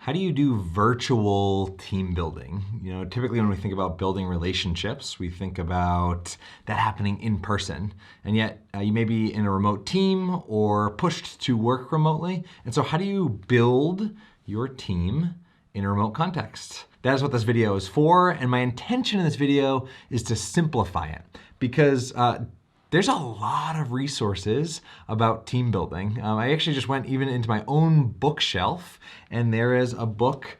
How do you do virtual team building? Typically when we think about building relationships, we think about that happening in person. And yet you may be in a remote team or pushed to work remotely. And so how do you build your team in a remote context? That is what this video is for. And my intention in this video is to simplify it because there's a lot of resources about team building. I actually just went even into my own bookshelf, and there is a book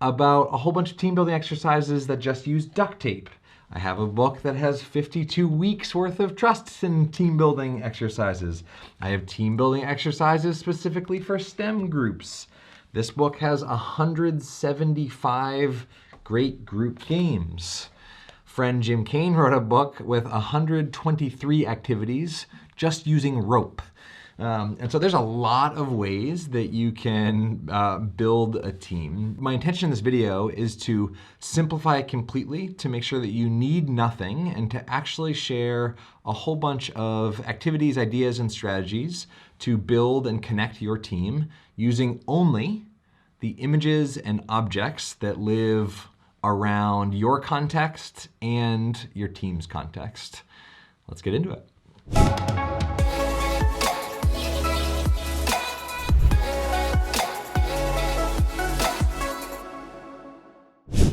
about a whole bunch of team building exercises that just use duct tape. I have a book that has 52 weeks worth of trust and team building exercises. I have team building exercises specifically for STEM groups. This book has 175 great group games. Friend Jim Kane wrote a book with 123 activities just using rope. And so there's a lot of ways that you can build a team. My intention in this video is to simplify it completely, to make sure that you need nothing, and to actually share a whole bunch of activities, ideas, and strategies to build and connect your team using only the images and objects that live around your context and your team's context. Let's get into it.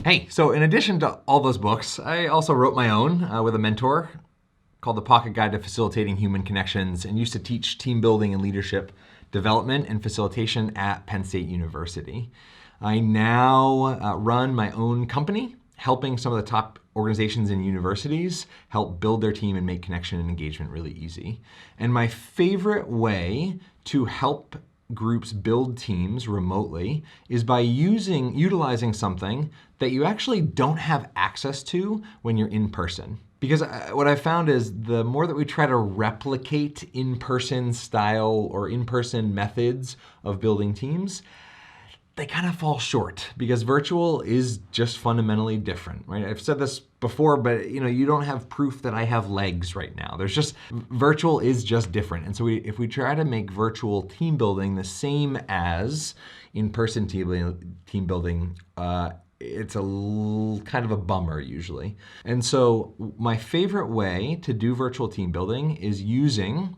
Hey, so in addition to all those books, I also wrote my own with a mentor called The Pocket Guide to Facilitating Human Connections, and used to teach team building and leadership development and facilitation at Penn State University. I now run my own company, helping some of the top organizations and universities help build their team and make connection and engagement really easy. And my favorite way to help groups build teams remotely is by utilizing something that you actually don't have access to when you're in person. Because what I've found is the more that we try to replicate in-person style or in-person methods of building teams, they kind of fall short because virtual is just fundamentally different, right? I've said this before, but you don't have proof that I have legs right now. Virtual is just different. And so if we try to make virtual team building the same as in-person team building, it's kind of a bummer usually. And so my favorite way to do virtual team building is using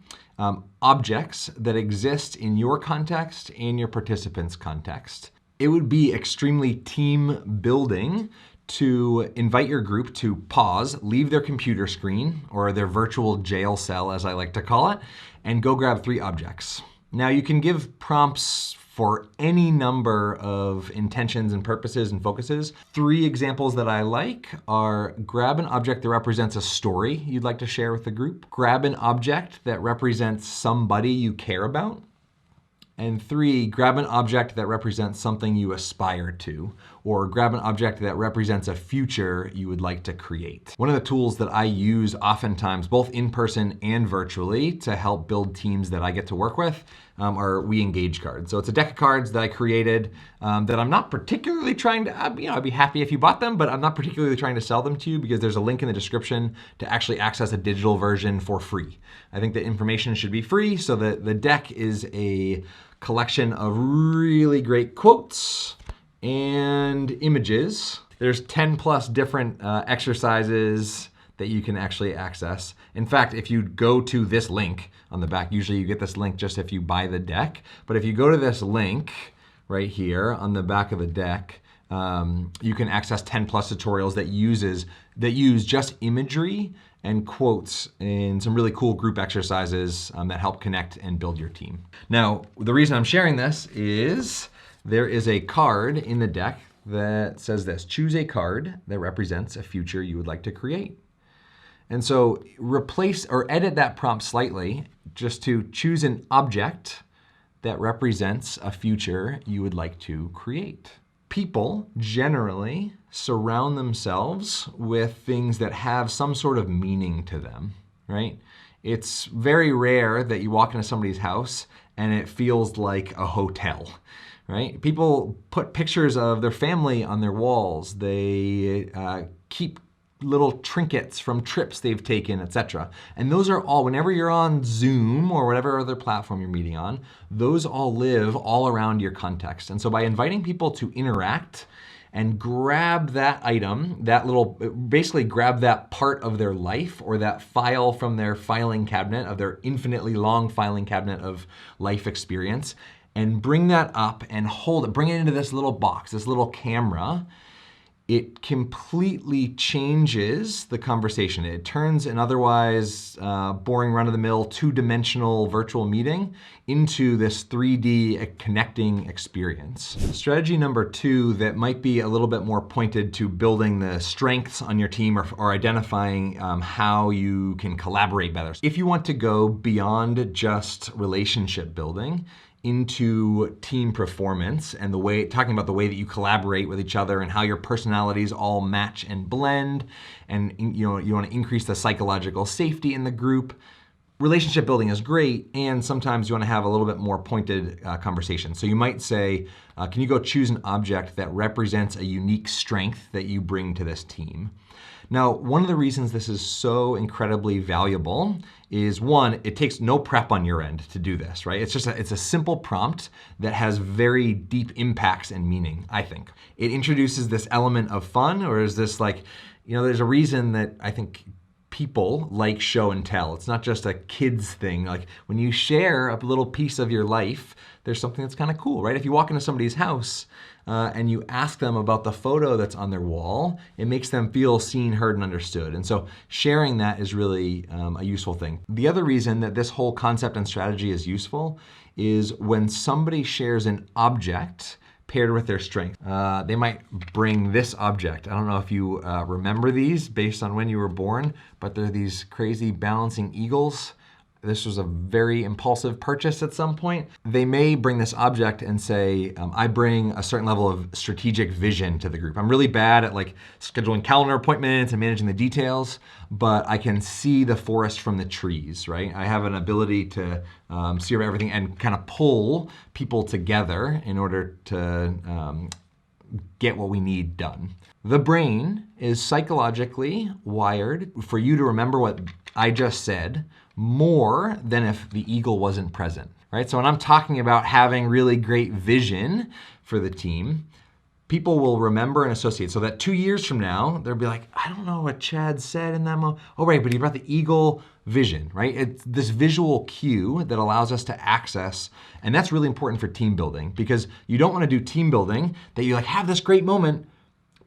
objects that exist in your context and your participants' context. It would be extremely team building to invite your group to pause, leave their computer screen or their virtual jail cell, as I like to call it, and go grab 3 objects. Now you can give prompts for any number of intentions and purposes and focuses. 3 examples that I like are grab an object that represents a story you'd like to share with the group, grab an object that represents somebody you care about, and 3, grab an object that represents something you aspire to, or grab an object that represents a future you would like to create. One of the tools that I use oftentimes, both in person and virtually, to help build teams that I get to work with are We Engage cards. So it's a deck of cards that I created that I'm not particularly trying to, I'd be happy if you bought them, but I'm not particularly trying to sell them to you because there's a link in the description to actually access a digital version for free. I think the information should be free, so that the deck is a collection of really great quotes and images. There's 10 plus different exercises that you can actually access. In fact, if you go to this link on the back, usually you get this link just if you buy the deck, but if you go to this link right here on the back of the deck, you can access 10 plus tutorials that use just imagery and quotes in some really cool group exercises that help connect and build your team. Now, the reason I'm sharing this is there is a card in the deck that says this: choose a card that represents a future you would like to create. And so replace or edit that prompt slightly just to choose an object that represents a future you would like to create. People generally surround themselves with things that have some sort of meaning to them, right? It's very rare that you walk into somebody's house and it feels like a hotel, right? People put pictures of their family on their walls. They keep little trinkets from trips they've taken, etc. And those are all, whenever you're on Zoom or whatever other platform you're meeting on, those all live all around your context. And so by inviting people to interact and grab that item, basically grab that part of their life or that file from their filing cabinet, of their infinitely long filing cabinet of life experience, and bring that up and hold it, bring it into this little box, this little camera, it completely changes the conversation. It turns an otherwise boring run-of-the-mill two-dimensional virtual meeting into this 3D connecting experience. Strategy number 2 that might be a little bit more pointed to building the strengths on your team or identifying how you can collaborate better. If you want to go beyond just relationship building into team performance and talking about the way that you collaborate with each other and how your personalities all match and blend, and you want to increase the psychological safety in the group. Relationship building is great, and sometimes you want to have a little bit more pointed conversation. So you might say, can you go choose an object that represents a unique strength that you bring to this team? Now, one of the reasons this is so incredibly valuable is, one, it takes no prep on your end to do this, right? It's a simple prompt that has very deep impacts and meaning, I think. It introduces this element of fun, or is this there's a reason that I think people like show and tell. It's not just a kid's thing. Like when you share a little piece of your life, there's something that's kind of cool, right? If you walk into somebody's house and you ask them about the photo that's on their wall, it makes them feel seen, heard, and understood. And so sharing that is really a useful thing. The other reason that this whole concept and strategy is useful is when somebody shares an object paired with their strength. They might bring this object. I don't know if you remember these based on when you were born, but they're these crazy balancing eagles. This was a very impulsive purchase at some point. They may bring this object and say, I bring a certain level of strategic vision to the group. I'm really bad at scheduling calendar appointments and managing the details, but I can see the forest from the trees, right? I have an ability to see everything and kind of pull people together in order to get what we need done. The brain is psychologically wired for you to remember what I just said more than if the eagle wasn't present, right? So when I'm talking about having really great vision for the team, people will remember and associate. So that 2 years from now, they'll be like, I don't know what Chad said in that moment. Oh, right, but he brought the eagle vision, right? It's this visual cue that allows us to access, and that's really important for team building, because you don't want to do team building that you have this great moment,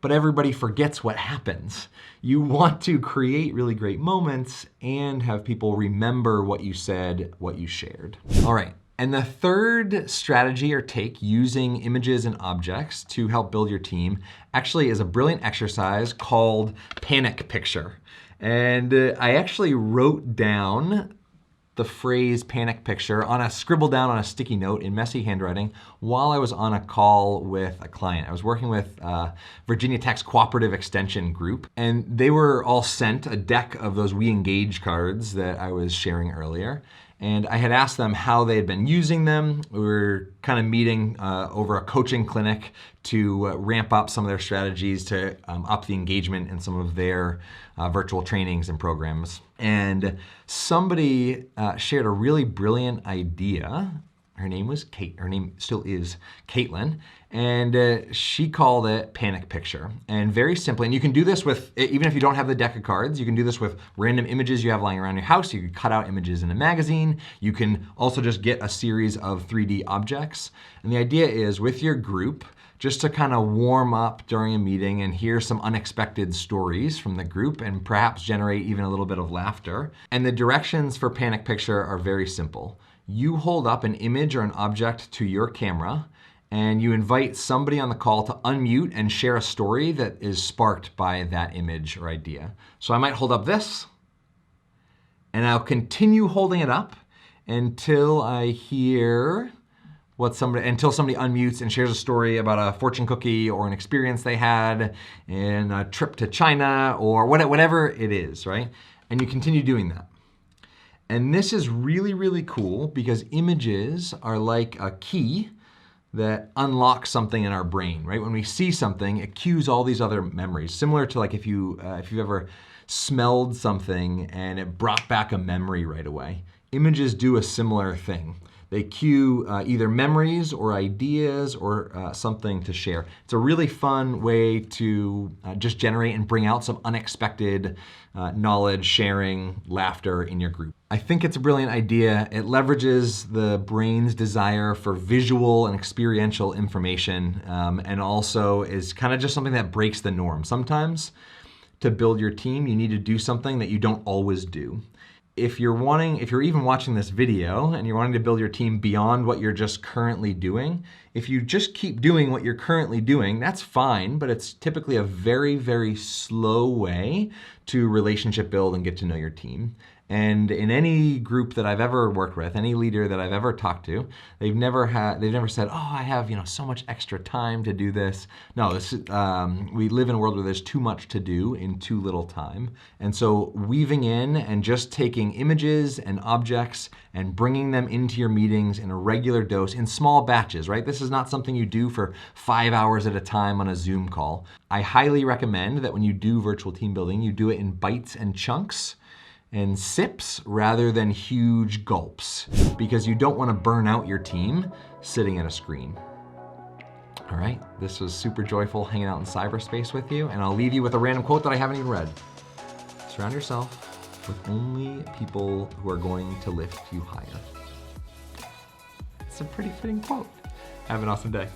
but everybody forgets what happens. You want to create really great moments and have people remember what you said, what you shared. All right, and the third strategy or take using images and objects to help build your team actually is a brilliant exercise called Panic Picture. And I actually wrote down the phrase panic picture scribbled down on a sticky note in messy handwriting while I was on a call with a client. I was working with Virginia Tech's Cooperative Extension Group, and they were all sent a deck of those We Engage cards that I was sharing earlier. And I had asked them how they had been using them. We were kind of meeting over a coaching clinic to ramp up some of their strategies to up the engagement in some of their virtual trainings and programs. And somebody shared a really brilliant idea. Her name was Kate. Her name still is Caitlin. And she called it Panic Picture. And very simply, and you can do this with, even if you don't have the deck of cards, you can do this with random images you have lying around your house. You can cut out images in a magazine. You can also just get a series of 3D objects. And the idea is with your group, just to kind of warm up during a meeting and hear some unexpected stories from the group and perhaps generate even a little bit of laughter. And the directions for Panic Picture are very simple. You hold up an image or an object to your camera, and you invite somebody on the call to unmute and share a story that is sparked by that image or idea. So I might hold up this, and I'll continue holding it up until I hear until somebody unmutes and shares a story about a fortune cookie or an experience they had in a trip to China or whatever it is, right? And you continue doing that. And this is really, really cool because images are like a key that unlocks something in our brain, right? When we see something, it cues all these other memories. Similar to like if you've ever smelled something and it brought back a memory right away. Images do a similar thing. They cue either memories or ideas or something to share. It's a really fun way to just generate and bring out some unexpected knowledge, sharing, laughter in your group. I think it's a brilliant idea. It leverages the brain's desire for visual and experiential information, and also is kind of just something that breaks the norm. Sometimes to build your team, you need to do something that you don't always do. If you're even watching this video and you're wanting to build your team beyond what you're just currently doing, if you just keep doing what you're currently doing, that's fine, but it's typically a very, very slow way to relationship build and get to know your team. And in any group that I've ever worked with, any leader that I've ever talked to, they've never said, "Oh, I have so much extra time to do this." No, we live in a world where there's too much to do in too little time. And so weaving in and just taking images and objects and bringing them into your meetings in a regular dose in small batches, right? This is not something you do for 5 hours at a time on a Zoom call. I highly recommend that when you do virtual team building, you do it in bites and chunks and sips rather than huge gulps, because you don't want to burn out your team sitting at a screen. All right, this was super joyful hanging out in cyberspace with you, and I'll leave you with a random quote that I haven't even read. Surround yourself with only people who are going to lift you higher. It's a pretty fitting quote. Have an awesome day.